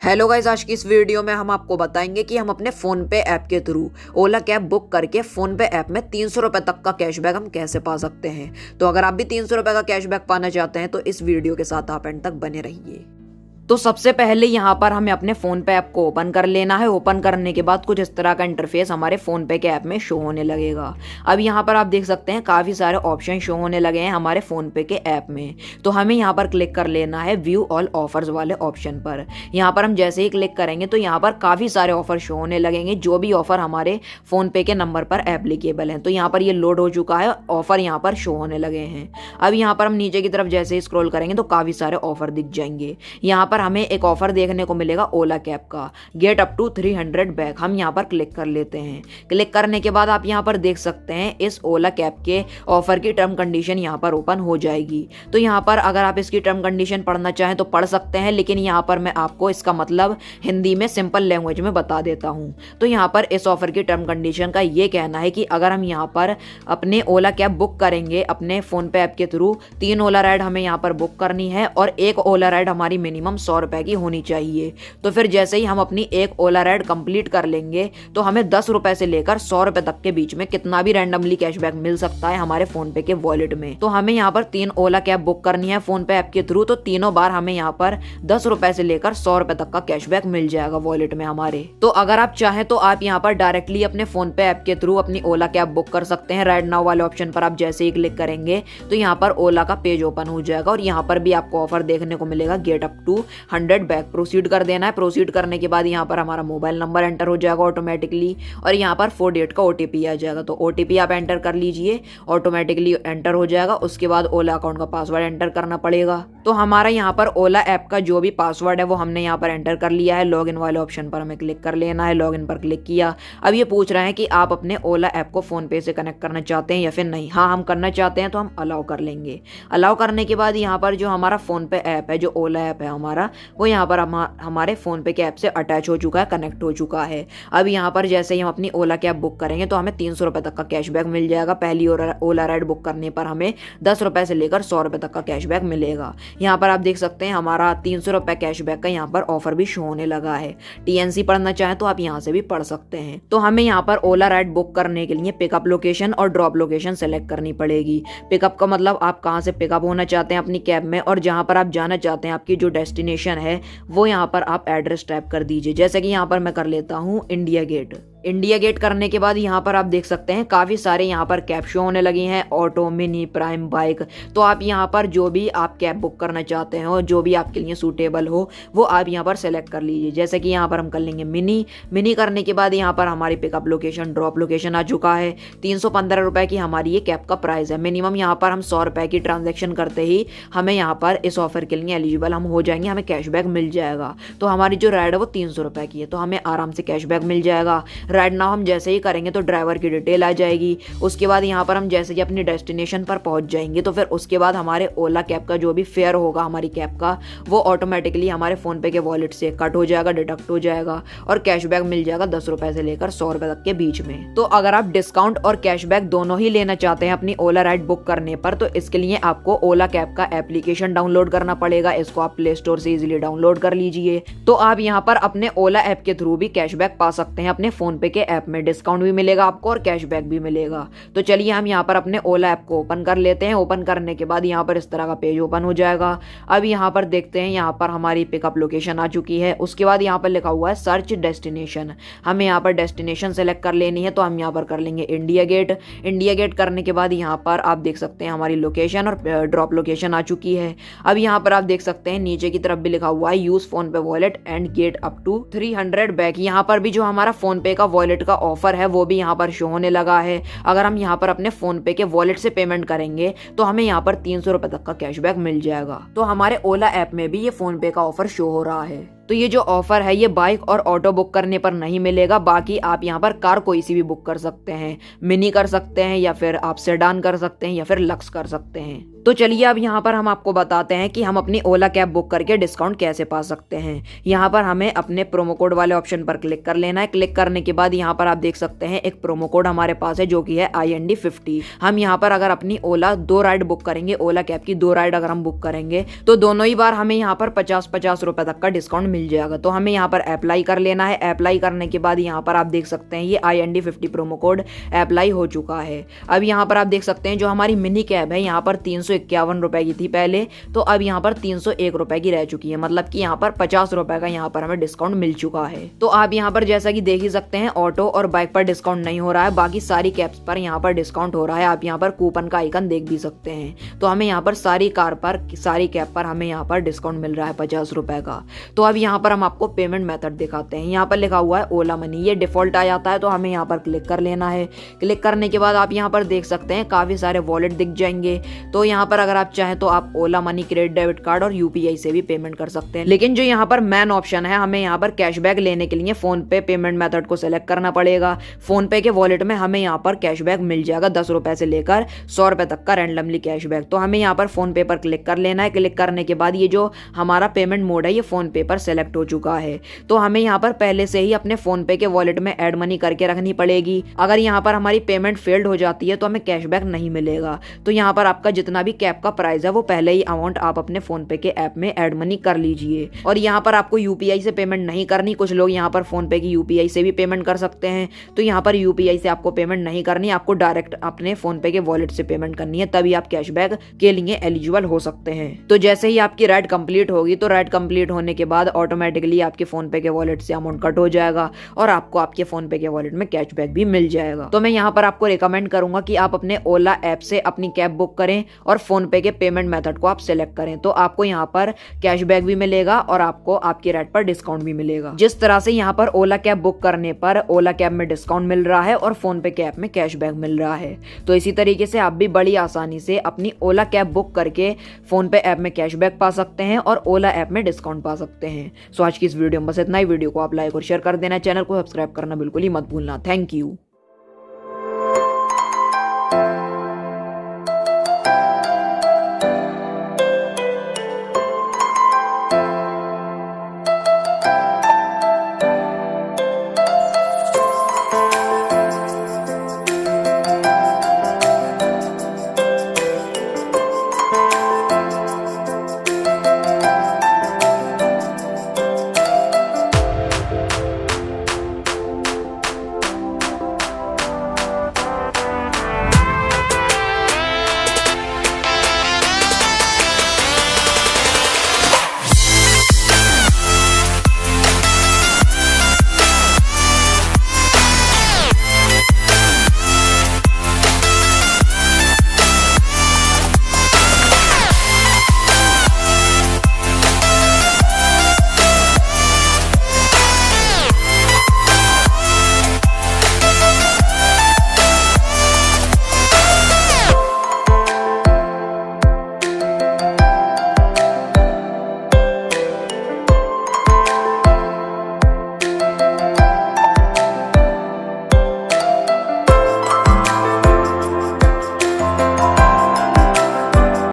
Hello guys, आज की इस वीडियो में हम आपको बताएंगे कि हम अपने फोन पे ऐप के थ्रू ओला कैब बुक करके फोन पे ऐप में 300 रुपए तक का कैशबैक हम कैसे पा सकते हैं। तो अगर आप भी 300 रुपए का कैशबैक पाना चाहते हैं तो इस वीडियो के साथ आप एंड तक बने रहिए। तो सबसे पहले यहाँ पर हमें अपने फोन पे ऐप को ओपन कर लेना है। ओपन करने के बाद कुछ इस तरह का इंटरफेस हमारे फोन पे के ऐप में शो होने लगेगा। अब यहाँ पर आप देख सकते हैं काफी सारे ऑप्शन शो होने लगे हैं हमारे फोन पे के ऐप में। तो हमें यहाँ पर क्लिक कर लेना है व्यू ऑल ऑफर्स वाले ऑप्शन पर। यहाँ पर हम जैसे ही क्लिक करेंगे तो यहाँ पर काफी सारे ऑफर शो होने लगेंगे, जो भी ऑफर हमारे फोन पे के नंबर पर एप्लीकेबल हैं। तो यहाँ पर ये लोड हो चुका है, ऑफर यहाँ पर शो होने लगे हैं। अब यहाँ पर हम नीचे की तरफ जैसे ही स्क्रॉल करेंगे तो काफी सारे ऑफर दिख जाएंगे। यहाँ पर हमें एक ऑफर देखने को मिलेगा ओला कैब का, गेट अप टू 300 बैक। हम यहाँ पर क्लिक कर लेते हैं। क्लिक करने के बाद आप यहाँ पर देख सकते हैं इस ओला कैब के ऑफर की टर्म कंडीशन यहाँ पर ओपन हो जाएगी। तो यहाँ पर अगर आप इसकी टर्म कंडीशन पढ़ना चाहें तो पढ़ सकते हैं, लेकिन यहाँ पर मैं आपको इसका मतलब हिंदी में सिंपल लैंग्वेज में बता देता हूँ। तो यहाँ पर इस ऑफर की टर्म कंडीशन का ये कहना है कि अगर हम यहाँ पर अपने ओला कैब बुक करेंगे अपने फोन पे ऐप के थ्रू, 3 ओला राइड हमें यहाँ पर बुक करनी है और एक ओला राइड हमारी मिनिमम 100 रुपए की होनी चाहिए। तो फिर जैसे ही हम अपनी एक ओला राइड कंप्लीट कर लेंगे तो हमें 10 रुपए से लेकर 100 रुपए तक के बीच में कितना भी रैंडमली कैशबैक मिल सकता है हमारे फोन पे के वॉलेट में। तो हमें यहाँ पर 3 ओला कैब बुक करनी है फोन पे ऐप के थ्रू, तो तीनों बार हमें यहाँ पर 10 रुपए से लेकर 100 रुपए तक का कैशबैक मिल जाएगा वॉलेट में हमारे। तो अगर आप चाहें तो आप यहाँ पर डायरेक्टली अपने फोन पे ऐप के थ्रू अपनी ओला कैब बुक कर सकते हैं। राइड नाउ वाले ऑप्शन पर आप जैसे ही क्लिक करेंगे तो यहाँ पर ओला का पेज ओपन हो जाएगा और यहाँ पर भी आपको ऑफर देखने को मिलेगा get up to 100 back. Proceed कर देना है। प्रोसीड करने के बाद यहाँ पर हमारा मोबाइल नंबर एंटर हो जाएगा ऑटोमेटिकली और यहाँ पर 4 डिजिट का ओटीपी आ जाएगा। तो ओटीपी आप एंटर कर लीजिए, ऑटोमेटिकली एंटर हो जाएगा। उसके बाद ओला अकाउंट का पासवर्ड एंटर करना पड़ेगा। तो हमारा यहाँ पर ओला ऐप का जो भी पासवर्ड है वो हमने यहाँ पर एंटर कर लिया है। लॉगिन वाले ऑप्शन पर हमें क्लिक कर लेना है। लॉगिन पर क्लिक किया। अब ये पूछ रहे हैं कि आप अपने ओला ऐप को फोन पे से कनेक्ट करना चाहते हैं या फिर नहीं। हाँ, हम करना चाहते हैं तो हम अलाउ कर लेंगे। अलाउ करने के बाद यहाँ पर जो हमारा फोन पे ऐप है, जो ओला ऐप है हमारा, वो यहाँ पर हमारे फोन पे के ऐप से अटैच हो चुका है, कनेक्ट हो चुका है। अब यहाँ पर जैसे ही हम अपनी ओला कैब बुक करेंगे तो हमें 300 रुपए तक का कैशबैक मिल जाएगा। पहली ओला राइड बुक करने पर हमें 10 रुपए से लेकर 100 रुपए तक का कैशबैक मिलेगा। यहाँ पर आप देख सकते हैं हमारा 300 रुपए कैशबैक का यहाँ पर ऑफर भी शो होने लगा है। टीएनसी पढ़ना चाहें तो आप यहाँ से भी पढ़ सकते हैं। तो हमें यहाँ पर ओला राइड बुक करने के लिए पिकअप लोकेशन और ड्रॉप लोकेशन सेलेक्ट करनी पड़ेगी। पिकअप का मतलब आप कहाँ से पिकअप होना चाहते हैं अपनी कैब में, और जहाँ पर आप जाना चाहते हैं आपकी जो डेस्टिनेशन है वो यहाँ पर आप एड्रेस टाइप कर दीजिए। जैसे कि यहाँ पर मैं कर लेता हूँ इंडिया गेट। इंडिया गेट करने के बाद यहाँ पर आप देख सकते हैं काफ़ी सारे यहाँ पर कैब शो होने लगी हैं, ऑटो, मिनी, प्राइम, बाइक। तो आप यहाँ पर जो भी आप कैब बुक करना चाहते हो, जो भी आपके लिए सूटेबल हो, वो आप यहाँ पर सेलेक्ट कर लीजिए। जैसे कि यहाँ पर हम कर लेंगे मिनी। मिनी करने के बाद यहाँ पर हमारी पिकअप लोकेशन, ड्रॉप लोकेशन आ चुका है। 315 रुपये की हमारी ये कैब का प्राइस है। मिनिमम यहाँ पर हम 100 रुपये की ट्रांजेक्शन करते ही हमें यहाँ पर इस ऑफर के लिए एलिजिबल हम हो जाएंगे, हमें कैशबैक मिल जाएगा। तो हमारी जो राइड है वो 300 रुपये की है, तो हमें आराम से कैशबैक मिल जाएगा। राइड नाउ हम जैसे ही करेंगे तो ड्राइवर की डिटेल आ जाएगी। उसके बाद यहाँ पर हम जैसे कि अपनी डेस्टिनेशन पर पहुंच जाएंगे तो फिर उसके बाद हमारे ओला कैब का जो भी फेयर होगा हमारी कैब का, वो ऑटोमेटिकली हमारे फोन पे के वॉलेट से कट हो जाएगा, डिडक्ट हो जाएगा और कैशबैक मिल जाएगा 10 रुपए से लेकर 100 रुपए तक के बीच में। तो अगर आप डिस्काउंट और कैशबैक दोनों ही लेना चाहते हैं अपनी ओला राइड बुक करने पर, तो इसके लिए आपको ओला कैब का एप्लीकेशन डाउनलोड करना पड़ेगा। इसको आप प्ले स्टोर से इजीली डाउनलोड कर लीजिए। तो आप यहाँ पर अपने ओला ऐप के थ्रू भी कैशबैक पा सकते हैं। अपने फोन पे के ऐप में डिस्काउंट भी मिलेगा आपको और कैशबैक भी मिलेगा। तो चलिए हम यहाँ पर अपने ओला ऐप को ओपन कर लेते हैं। ओपन करने के बाद यहाँ पर इस तरह का पेज ओपन हो जाएगा। अब यहाँ पर देखते हैं, यहाँ पर हमारी पिकअप लोकेशन आ चुकी है। उसके बाद यहाँ पर लिखा हुआ है सर्च डेस्टिनेशन। हमें यहाँ पर डेस्टिनेशन सेलेक्ट कर लेनी है, तो हम यहाँ पर कर लेंगे इंडिया गेट। इंडिया गेट करने के बाद यहाँ पर आप देख सकते हैं हमारी लोकेशन और ड्रॉप लोकेशन आ चुकी है। अब यहाँ पर आप देख सकते हैं नीचे की तरफ भी लिखा हुआ है use PhonePe wallet and get up to 300 back. यहाँ पर भी जो हमारा फोन पे का वॉलेट का ऑफर है वो भी यहाँ पर शो होने लगा है। अगर हम यहाँ पर अपने फोन पे के वॉलेट से पेमेंट करेंगे तो हमें यहाँ पर 300 रुपए तक का कैशबैक मिल जाएगा। तो हमारे ओला ऐप में भी ये फोन पे का ऑफर शो हो रहा है। तो ये जो ऑफर है ये बाइक और ऑटो बुक करने पर नहीं मिलेगा। बाकी आप यहाँ पर कार कोई सी भी बुक कर सकते हैं, मिनी कर सकते हैं या फिर आप सेडान कर सकते हैं या फिर लक्स कर सकते हैं। तो चलिए अब यहाँ पर हम आपको बताते हैं कि हम अपनी ओला कैब बुक करके डिस्काउंट कैसे पा सकते हैं। यहाँ पर हमें अपने प्रोमो कोड वाले ऑप्शन पर क्लिक कर लेना है। क्लिक करने के बाद यहाँ पर आप देख सकते हैं एक प्रोमो कोड हमारे पास है जो कि है IND50। हम यहाँ पर अगर अपनी ओला 2 राइड बुक करेंगे, ओला कैब की 2 राइड अगर हम बुक करेंगे तो दोनों ही बार हमें यहाँ पर 50-50 रुपए तक का डिस्काउंट मिल जाएगा। तो हमें यहाँ पर अप्लाई कर लेना है। अप्लाई करने के बाद यहाँ पर आप देख सकते हैं ये IND50 प्रोमो कोड अप्लाई हो चुका है। अब यहाँ पर आप देख सकते हैं जो हमारी मिनी कैब है यहाँ पर 351 रुपए की थी पहले, तो अब यहाँ पर 301 रुपए की रह चुकी है, मतलब कि यहाँ पर 50 रुपए का यहाँ पर हमें डिस्काउंट मिल चुका है। तो आप यहाँ पर जैसा कि देख ही सकते हैं ऑटो और बाइक पर डिस्काउंट नहीं हो रहा है, बाकी सारी कैब्स पर यहाँ पर डिस्काउंट हो रहा है। आप यहाँ पर कूपन का आइकन देख भी सकते हैं। तो हमें यहाँ पर सारी कार पर, सारी कैब पर हमें यहाँ पर डिस्काउंट मिल रहा है 50 रुपए का। तो अब यहाँ पर हम आपको पेमेंट मेथड दिखाते हैं। यहाँ पर लिखा हुआ है ओला मनी, ये डिफॉल्ट आ जाता है, तो हमें यहाँ पर क्लिक कर लेना है। क्लिक करने के बाद आप यहाँ पर देख सकते हैं काफी सारे वॉलेट दिख जाएंगे। तो यहाँ पर अगर आप चाहें तो आप ओला मनी, क्रेडिट डेबिट कार्ड और UPI से भी पेमेंट कर सकते हैं। लेकिन जो यहाँ पर मेन ऑप्शन है, हमें यहाँ पर कैशबैक लेने के लिए फोन पे पेमेंट मेथड को सिलेक्ट करना पड़ेगा। फोन पे के वॉलेट में हमें यहाँ पर कैशबैक मिल जाएगा 10 रुपए से लेकर 100 रुपए तक का रैंडमली कैशबैक। तो हमें यहाँ पर फोन पे पर क्लिक कर लेना है। क्लिक करने के बाद ये जो हमारा पेमेंट मोड है ये फोन पे पर सेलेक्ट हो चुका है। तो हमें यहाँ पर पहले से ही अपने फोन पे के वॉलेट में ऐड मनी करके रखनी पड़ेगी। अगर यहाँ पर हमारी पेमेंट फेल्ड हो जाती है तो हमें कैशबैक नहीं मिलेगा। तो यहाँ पर आपका जितना भी कैब का प्राइस है वो पहले ही अमाउंट आप अपने फोन पे के ऐप में ऐड मनी कर लीजिए। और यहाँ पर आपको UPI से पेमेंट नहीं करनी। कुछ लोग यहाँ पर फोन पे की UPI से भी पेमेंट कर सकते हैं, तो यहाँ पर UPI से आपको पेमेंट नहीं करनी, आपको डायरेक्ट अपने फोन पे के वॉलेट से पेमेंट करनी है, तभी आप कैशबैक के लिए एलिजिबल हो सकते हैं। तो जैसे ही आपकी राइड कंप्लीट होगी, तो राइड कंप्लीट होने के बाद ऑटोमेटिकली आपके फोन पे के वॉलेट से अमाउंट कट हो जाएगा और आपको आपके फोन पे के वॉलेट में कैशबैक भी मिल जाएगा। तो मैं यहाँ पर आपको रिकमेंड करूंगा कि आप अपने ओला ऐप से अपनी कैब बुक करें और फोन पे के पेमेंट मेथड को आप सिलेक्ट करें, तो आपको यहाँ पर कैशबैक भी मिलेगा और आपको आपकी राइड पर डिस्काउंट भी मिलेगा। जिस तरह से यहाँ पर ओला कैब बुक करने पर ओला कैब में डिस्काउंट मिल रहा है और फोन पे के ऐप में कैशबैक मिल रहा है, तो इसी तरीके से आप भी बड़ी आसानी से अपनी ओला कैब बुक करके फोन पे ऐप में कैशबैक पा सकते हैं और ओला ऐप में डिस्काउंट पा सकते हैं। सो आज की इस वीडियो में बस इतना ही। वीडियो को आप लाइक और शेयर कर देना, चैनल को सब्सक्राइब करना बिल्कुल ही मत भूलना। Thank you.